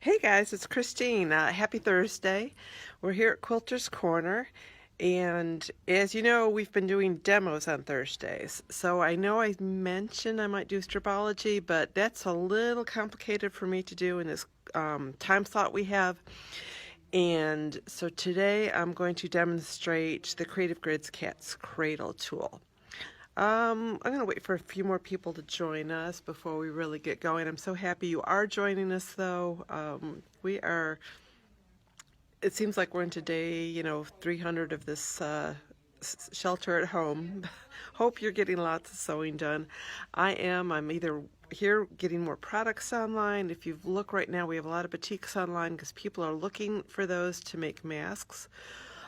Hey guys, it's Christine. Happy Thursday. We're here at Quilter's Corner, and as you know, we've been doing demos on Thursdays. So I know I mentioned I might do stripology, but that's a little complicated for me to do in this time slot we have. And so today I'm going to demonstrate the Creative Grids Cat's Cradle tool. I'm going to wait for a few more people to join us before we really get going. I'm so happy you are joining us, though. It seems like we're into day, 300 of this shelter at home. Hope you're getting lots of sewing done. I'm either here getting more products online. If you look right now, we have a lot of batiks online because people are looking for those to make masks.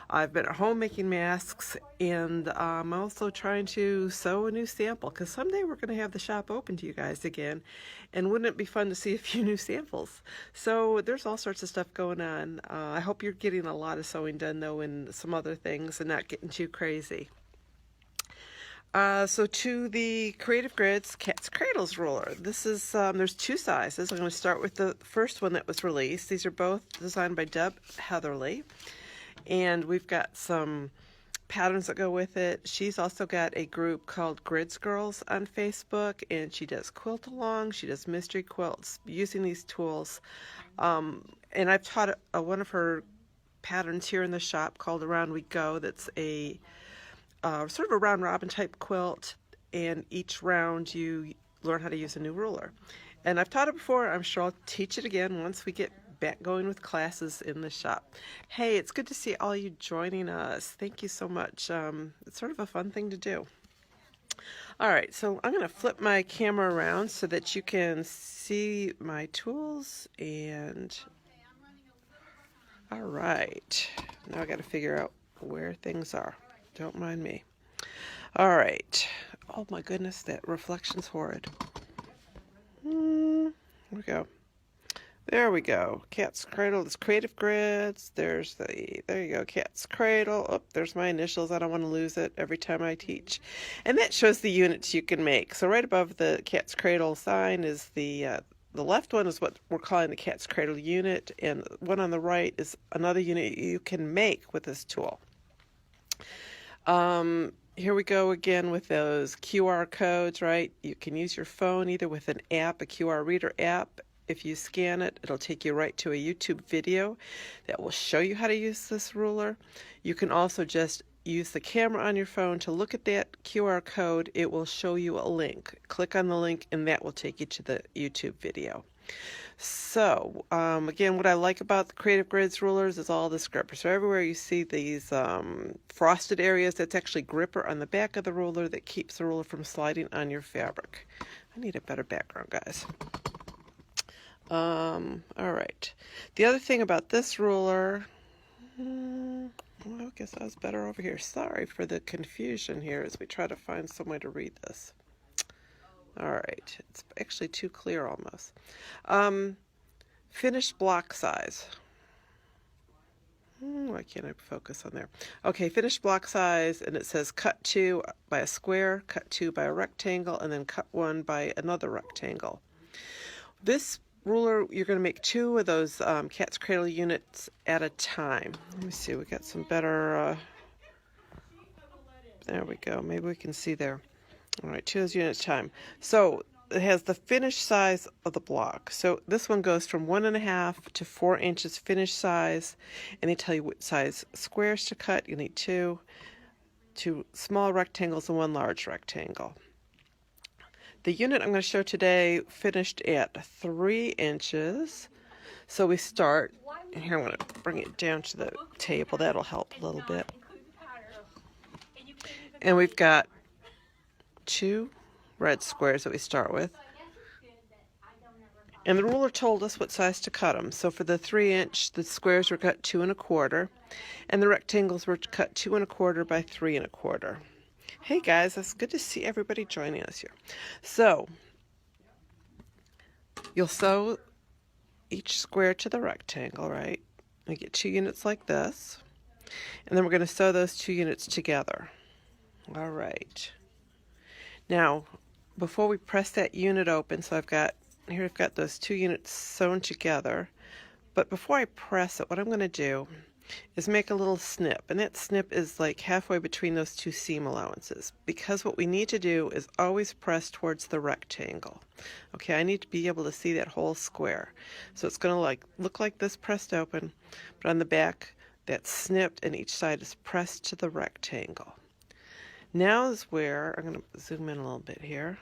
I've been at home making masks, and I'm also trying to sew a new sample because someday we're going to have the shop open to you guys again, and wouldn't it be fun to see a few new samples? So there's all sorts of stuff going on. I hope you're getting a lot of sewing done though, and some other things, and not getting too crazy. So to the Creative Grids Cat's Cradles ruler. This is, there's two sizes. I'm going to start with the first one that was released. These are both designed by Deb Heatherly. And we've got some patterns that go with it. She's also got a group called Grids Girls on Facebook, and she does quilt along. She does mystery quilts using these tools. And I've taught one of her patterns here in the shop called Around We Go. That's a sort of a round robin type quilt, and each round you learn how to use a new ruler. And I've taught it before. I'm sure I'll teach it again once we get back going with classes in the shop. Hey, it's good to see all you joining us. Thank you so much. It's sort of a fun thing to do. All right, so I'm going to flip my camera around so that you can see my tools. And all right, now I got to figure out where things are. Don't mind me. All right. Oh my goodness, that reflection's horrid. Here we go. There we go. Cat's Cradle. This Creative Grids. There you go. Cat's Cradle. Oh, there's my initials. I don't want to lose it every time I teach. And that shows the units you can make. So right above the Cat's Cradle sign is the left one is what we're calling the Cat's Cradle unit, and one on the right is another unit you can make with this tool. Here we go again with those QR codes, right? You can use your phone either with an app, a QR reader app. If you scan it, it'll take you right to a YouTube video that will show you how to use this ruler. You can also just use the camera on your phone to look at that QR code. It will show you a link. Click on the link and that will take you to the YouTube video. So, again, what I like about the Creative Grids rulers is all this gripper. So everywhere you see these frosted areas, that's actually gripper on the back of the ruler that keeps the ruler from sliding on your fabric. I need a better background, guys. All right. The other thing about this ruler, well, I guess I was better over here. Sorry for the confusion here as we try to find some way to read this. All right. It's actually too clear almost. Finished block size. Why can't I focus on there? Okay, finished block size, and it says cut 2 by a square, cut 2 by a rectangle, and then cut 1 by another rectangle. This ruler, you're going to make 2 of those Cat's Cradle units at a time. Let me see, we got some better, there we go, maybe we can see there. All right, 2 of those units at a time. So it has the finished size of the block. So this one goes from 1.5 to 4 inches finished size, and they tell you what size squares to cut. You need 2 small rectangles and 1 large rectangle. The unit I'm going to show today finished at 3 inches. So we start, and here I'm going to bring it down to the table. That'll help a little bit. And we've got 2 red squares that we start with. And the ruler told us what size to cut them. So for the 3 inch, the squares were cut 2 1/4, and the rectangles were cut 2 1/4 by 3 1/4. Hey guys, it's good to see everybody joining us here. So, you'll sew each square to the rectangle, right? You get 2 units like this. And then we're going to sew those 2 units together. All right. Now, before we press that unit open, so I've got those 2 units sewn together. But before I press it, what I'm going to do is make a little snip, and that snip is like halfway between those two seam allowances, because what we need to do is always press towards the rectangle. Okay, I need to be able to see that whole square. So it's going to look like this pressed open, but on the back that's snipped and each side is pressed to the rectangle. Now is where I'm going to zoom in a little bit here.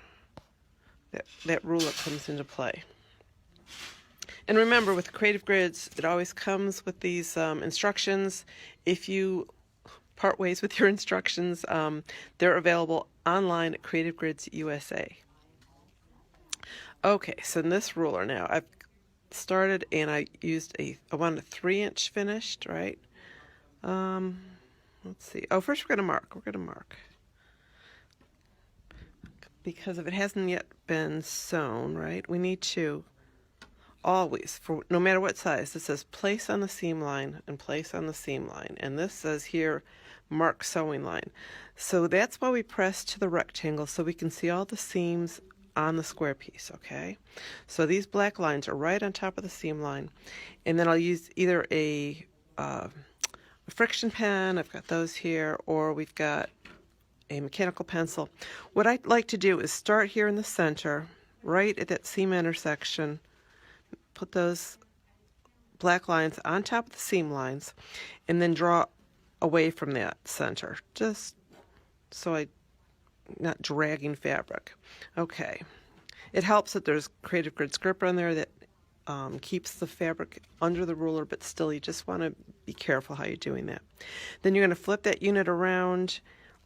That ruler comes into play. And remember, with Creative Grids, it always comes with these instructions. If you part ways with your instructions, they're available online at Creative Grids USA. Okay, so in this ruler now, I've started and I used I want a 3-inch finished, right? Let's see. Oh, first we're going to mark. Because if it hasn't yet been sewn, right, we need to always, for no matter what size, it says place on the seam line and place on the seam line. And this says here, mark sewing line. So that's why we press to the rectangle, so we can see all the seams on the square piece, okay? So these black lines are right on top of the seam line. And then I'll use either a friction pen, I've got those here, or we've got a mechanical pencil. What I'd like to do is start here in the center, right at that seam intersection, put those black lines on top of the seam lines, and then draw away from that center, just so I'm not dragging fabric. Okay. It helps that there's Creative Grids gripper on there that keeps the fabric under the ruler, but still you just want to be careful how you're doing that. Then you're going to flip that unit around,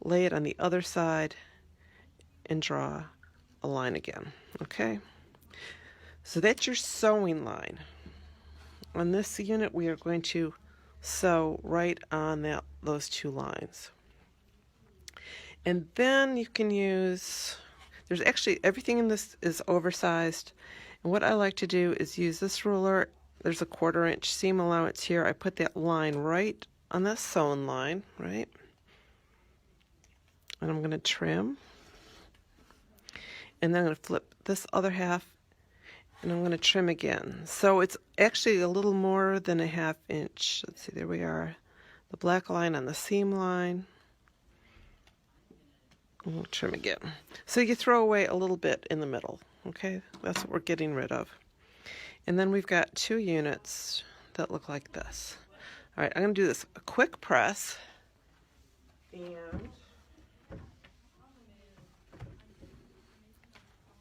lay it on the other side, and draw a line again. Okay? So that's your sewing line. On this unit, we are going to sew right on those two lines. And then you can use, there's actually, everything in this is oversized. And what I like to do is use this ruler. There's a 1/4 inch seam allowance here. I put that line right on that sewn line, right? And I'm going to trim. And then I'm going to flip this other half, and I'm going to trim again. So it's actually a little more than a 1/2 inch. Let's see, there we are. The black line on the seam line. And we'll trim again. So you throw away a little bit in the middle. Okay, that's what we're getting rid of. And then we've got 2 units that look like this. All right, I'm going to do this a quick press. And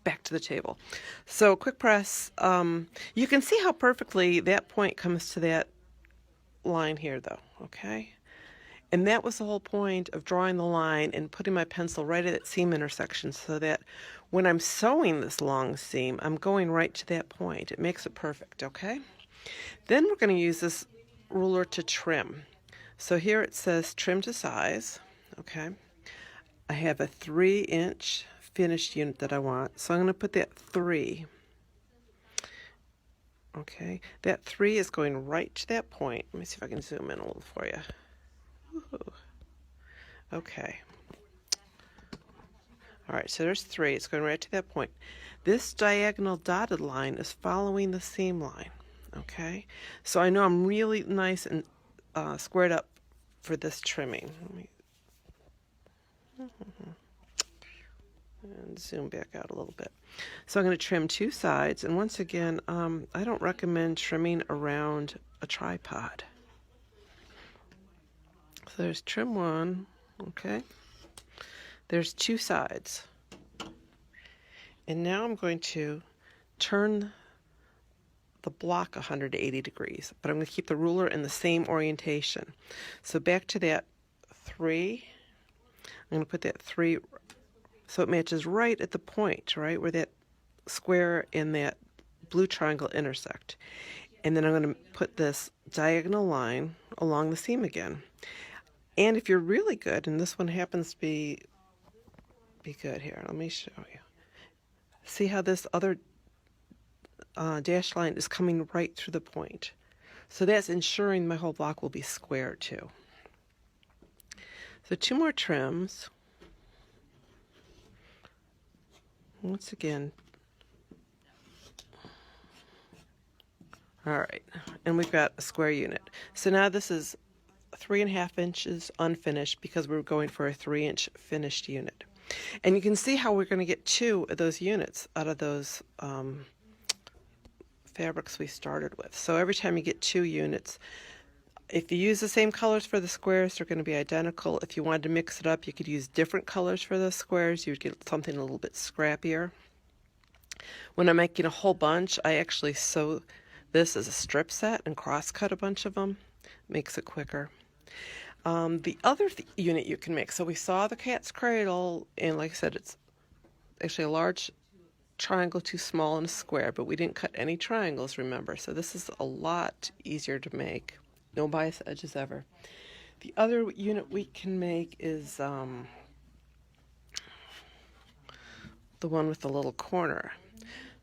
back to the table. So quick press, you can see how perfectly that point comes to that line here though, okay? And that was the whole point of drawing the line and putting my pencil right at that seam intersection, so that when I'm sewing this long seam, I'm going right to that point. It makes it perfect, okay? Then we're going to use this ruler to trim. So here it says trim to size, okay? I have a 3-inch finished unit that I want, so I'm going to put that 3. Okay, that 3 is going right to that point. Let me see if I can zoom in a little for you. Woohoo. Okay. All right, so there's 3. It's going right to that point. This diagonal dotted line is following the seam line. Okay, so I know I'm really nice and squared up for this trimming. Let me and zoom back out a little bit. So I'm going to trim 2 sides, and once again, I don't recommend trimming around a tripod. So there's trim 1, okay? There's 2 sides. And now I'm going to turn the block 180 degrees, but I'm going to keep the ruler in the same orientation. So back to that 3. I'm going to put that 3 so it matches right at the point, right, where that square and that blue triangle intersect. And then I'm going to put this diagonal line along the seam again. And if you're really good, and this one happens to be good here, let me show you. See how this other dashed line is coming right through the point. So that's ensuring my whole block will be square too. So 2 more trims. Once again, All right, and we've got a square unit. So now this is 3.5 inches unfinished because we're going for a 3-inch finished unit. And you can see how we're going to get 2 of those units out of those fabrics we started with. So every time you get 2 units, if you use the same colors for the squares, they're going to be identical. If you wanted to mix it up, you could use different colors for those squares. You would get something a little bit scrappier. When I'm making a whole bunch, I actually sew this as a strip set and cross-cut a bunch of them. Makes it quicker. The other unit you can make, so we saw the cat's cradle, and like I said, it's actually a large triangle too small and a square, but we didn't cut any triangles, remember, so this is a lot easier to make. No bias edges ever. The other unit we can make is the one with the little corner.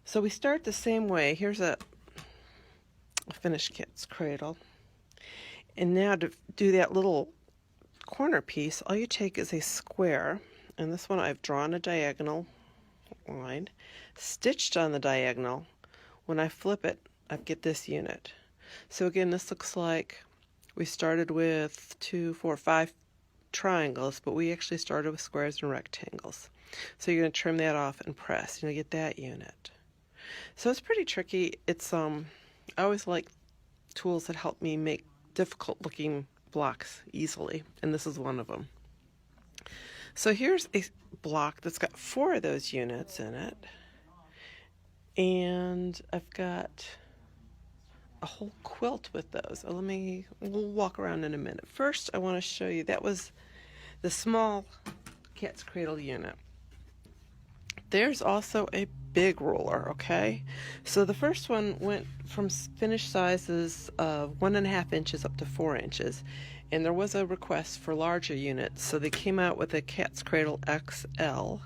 So we start the same way. Here's a finished cat's cradle. And now to do that little corner piece, all you take is a square, and this one I've drawn a diagonal line, stitched on the diagonal. When I flip it, I get this unit. So again, this looks like we started with 2, 4, 5 triangles, but we actually started with squares and rectangles. So you're going to trim that off and press, and you get that unit. So it's pretty tricky. It's I always like tools that help me make difficult looking blocks easily, and this is one of them. So here's a block that's got 4 of those units in it, and I've got a whole quilt with those. We'll walk around in a minute. First, I want to show you, that was the small cat's cradle unit. There's also a big ruler, okay? So the first one went from finished sizes of 1.5 inches up to 4 inches, and there was a request for larger units, so they came out with a cat's cradle XL,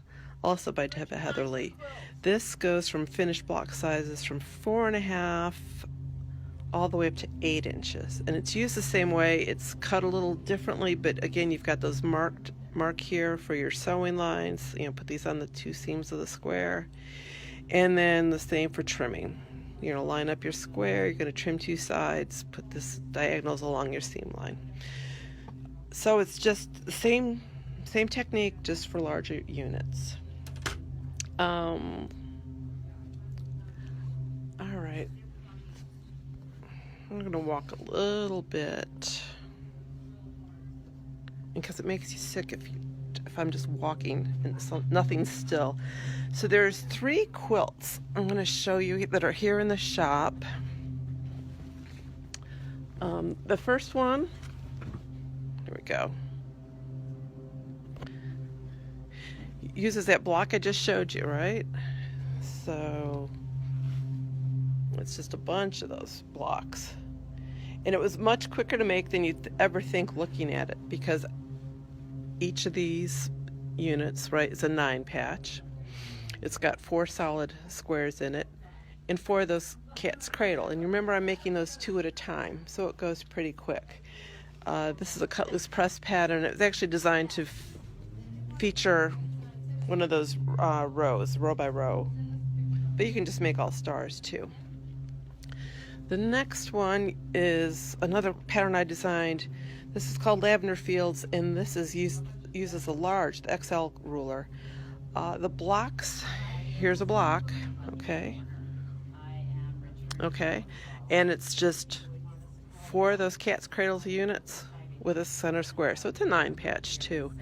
also by Deb Heatherly. This goes from finished block sizes from 4.5 all the way up to 8 inches, and it's used the same way. It's cut a little differently, but again, you've got those mark here for your sewing lines. Put these on the 2 seams of the square, and then the same for trimming. Line up your square, you're going to trim 2 sides, put this diagonals along your seam line. So it's just the same technique, just for larger units. All right, I'm going to walk a little bit, because it makes you sick if I'm just walking and so nothing's still. So there's 3 quilts I'm going to show you that are here in the shop. The first one, here we go, uses that block I just showed you, right? So it's just a bunch of those blocks, and it was much quicker to make than you'd ever think looking at it, because each of these units, right, is a 9 patch. It's got 4 solid squares in it, and 4 of those cat's cradle. And you remember, I'm making those 2 at a time, so it goes pretty quick. This is a cut loose press pattern. It was actually designed to feature one of those rows, row by row, but you can just make all stars too. The next one is another pattern I designed. This is called Lavender Fields, and this is uses a large, the XL ruler. The blocks, here's a block, okay, and it's just 4 of those cat's cradle units with a center square, so it's a 9 patch too.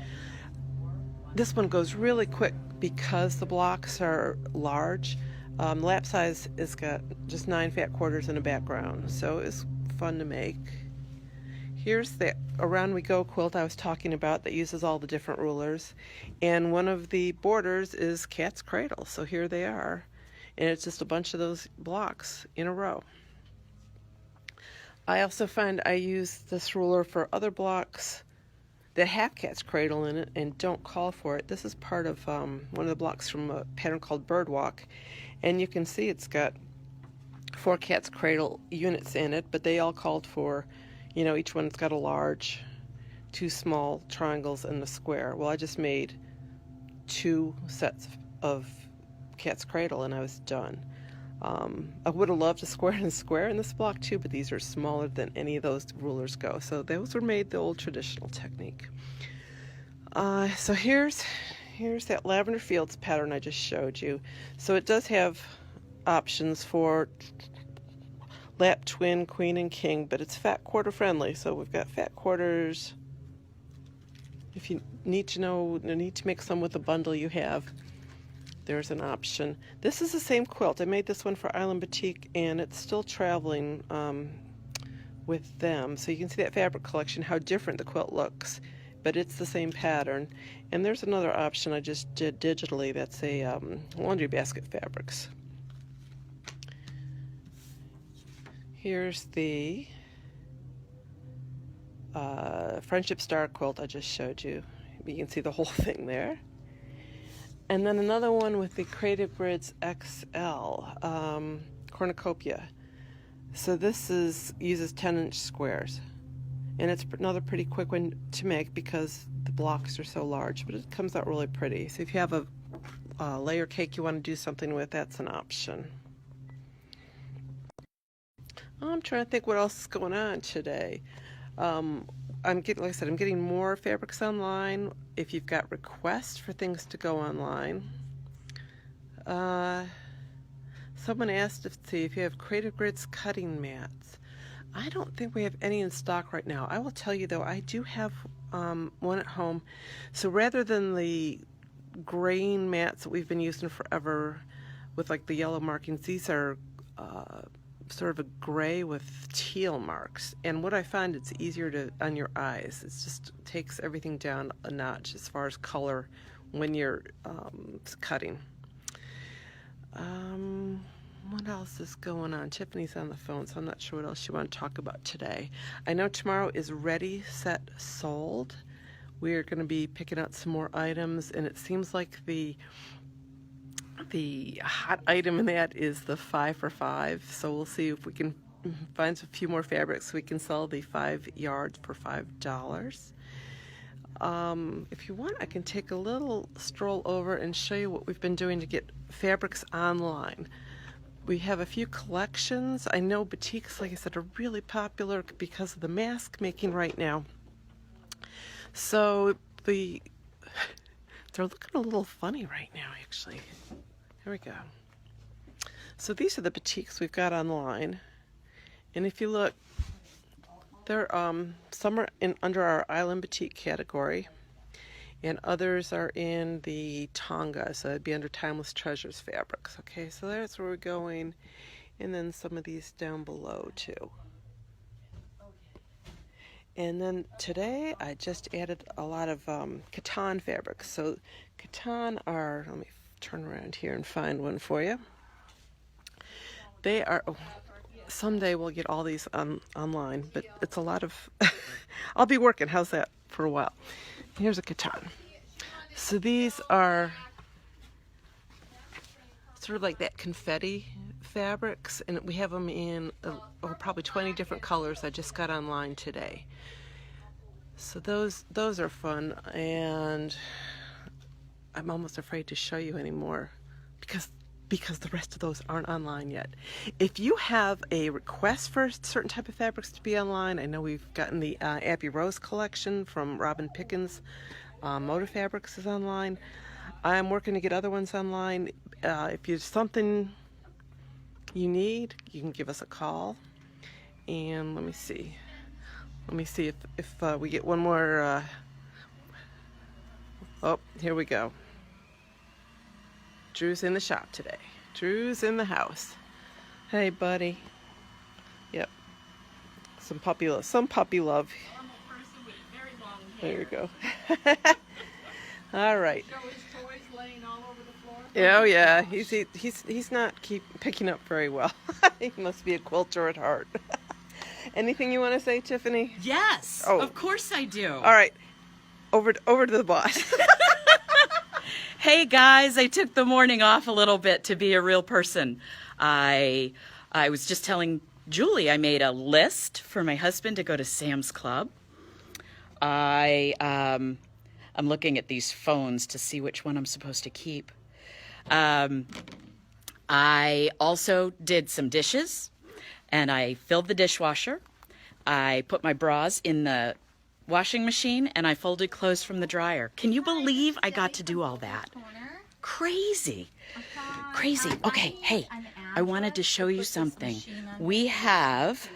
This one goes really quick because the blocks are large. Lap size has got just 9 fat quarters in a background, so it's fun to make. Here's the Around We Go quilt I was talking about that uses all the different rulers, and one of the borders is cat's cradle, so here they are, and it's just a bunch of those blocks in a row. I also find I use this ruler for other blocks that have cat's cradle in it and don't call for it. This is part of one of the blocks from a pattern called Birdwalk, and you can see it's got 4 cat's cradle units in it, but they all called for, each one's got a large, 2 small triangles, and the square. Well, I just made 2 sets of cat's cradle and I was done. I would have loved a square and a square in this block too, but these are smaller than any of those rulers go. So those were made the old traditional technique. So here's that Lavender Fields pattern I just showed you. So it does have options for lap, twin, queen, and king, but it's fat quarter friendly. So we've got fat quarters. If you need to make some with the bundle you have, there's an option. This is the same quilt. I made this one for Island Boutique, and it's still traveling with them. So you can see that fabric collection, how different the quilt looks, but it's the same pattern. And there's another option I just did digitally. That's a laundry basket fabrics. Here's the Friendship Star quilt I just showed you. You can see the whole thing there. And then another one with the Creative Grids XL cornucopia. So this uses 10-inch squares, and it's another pretty quick one to make because the blocks are so large, but it comes out really pretty. So if you have a layer cake you want to do something with, that's an option. I'm trying to think what else is going on today. Like I said, I'm getting more fabrics online. If you've got requests for things to go online. Someone asked if you have Creative Grids cutting mats. I don't think we have any in stock right now. I will tell you though, I do have one at home. So rather than the grain mats that we've been using forever with like the yellow markings, these are sort of a gray with teal marks, and what I find, it's easier on your eyes. It just takes everything down a notch as far as color when you're cutting. What else is going on? Tiffany's on the phone, so I'm not sure what else you want to talk about today. I know tomorrow is Ready, Set, Sold. We're going to be picking out some more items, and it seems like the hot item in that is the 5 for $5, so we'll see if we can find a few more fabrics so we can sell the 5 yards for $5. If you want, I can take a little stroll over and show you what we've been doing to get fabrics online. We have a few collections. I know boutiques, like I said, are really popular because of the mask making right now. So they're looking a little funny right now, actually. Here we go. So these are the boutiques we've got online, and if you look, they're some are under our Island Boutique category, and others are in the Tonga, so it'd be under Timeless Treasures fabrics. Okay, so that's where we're going, and then some of these down below too. And then today I just added a lot of katana fabrics. So katana are, let me turn around here and find one for you. They are, someday we'll get all these online, but it's a lot of, I'll be working, how's that, for a while. Here's a katana. So these are sort of like that confetti fabrics, and we have them in probably 20 different colors. I just got online today. So those are fun, and I'm almost afraid to show you anymore because the rest of those aren't online yet. If you have a request for certain type of fabrics to be online, I know we've gotten the Abbey Rose collection from Robin Pickens. Motor Fabrics is online. I'm working to get other ones online. If there's something you need, you can give us a call. And let me see if we get one more. Oh, here we go. Drew's in the shop today. Drew's in the house. Hey, buddy. Yep. Some puppy love. Normal person with very long hair. There you go. All right. Show his toys laying all over the floor. Oh yeah, he's not picking up very well. He must be a quilter at heart. Anything you want to say, Tiffany? Yes, of course I do. All right, over to the boss. Hey guys, I took the morning off a little bit to be a real person. I was just telling Julie I made a list for my husband to go to Sam's Club. I'm looking at these phones to see which one I'm supposed to keep. I also did some dishes, and I filled the dishwasher. I put my bras in the washing machine, and I folded clothes from the dryer. Can you believe I got to do all that? Crazy. Crazy. Okay, hey, I wanted to show you something. We have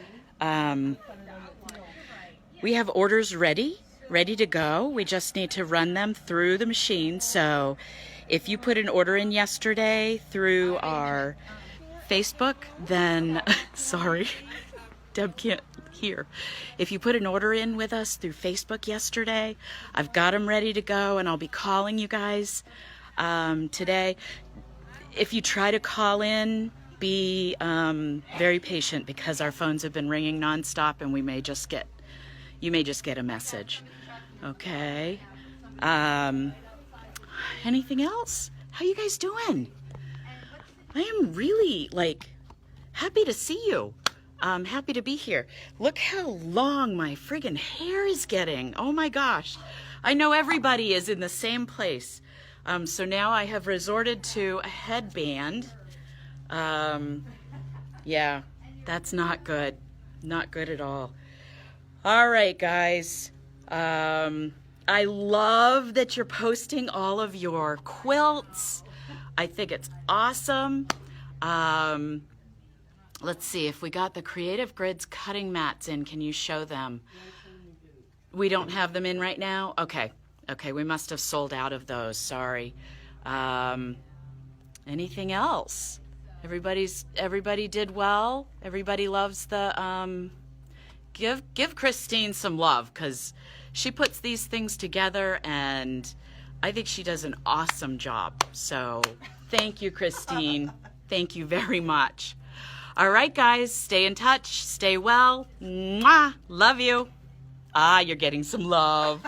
orders ready to go. We just need to run them through the machine. So if you put an order in yesterday through our Facebook, then, sorry, Deb can't hear. If you put an order in with us through Facebook yesterday, I've got them ready to go, and I'll be calling you guys today. If you try to call in, be very patient, because our phones have been ringing nonstop, and you may just get a message. Okay. Anything else? How you guys doing? I am really happy to see you. I'm happy to be here. Look how long my friggin' hair is getting. Oh my gosh. I know everybody is in the same place. So now I have resorted to a headband. Yeah, that's not good. Not good at all. All right, guys. I love that you're posting all of your quilts. I think it's awesome. Let's see if we got the Creative Grids cutting mats in. Can you show them? We don't have them in right now? Okay. Okay, we must have sold out of those. Sorry. Anything else? Everybody did well. Everybody loves the give Christine some love, because she puts these things together, and I think she does an awesome job. So thank you, Christine. Thank you very much. All right, guys, stay in touch. Stay well. Mwah. Love you. You're getting some love.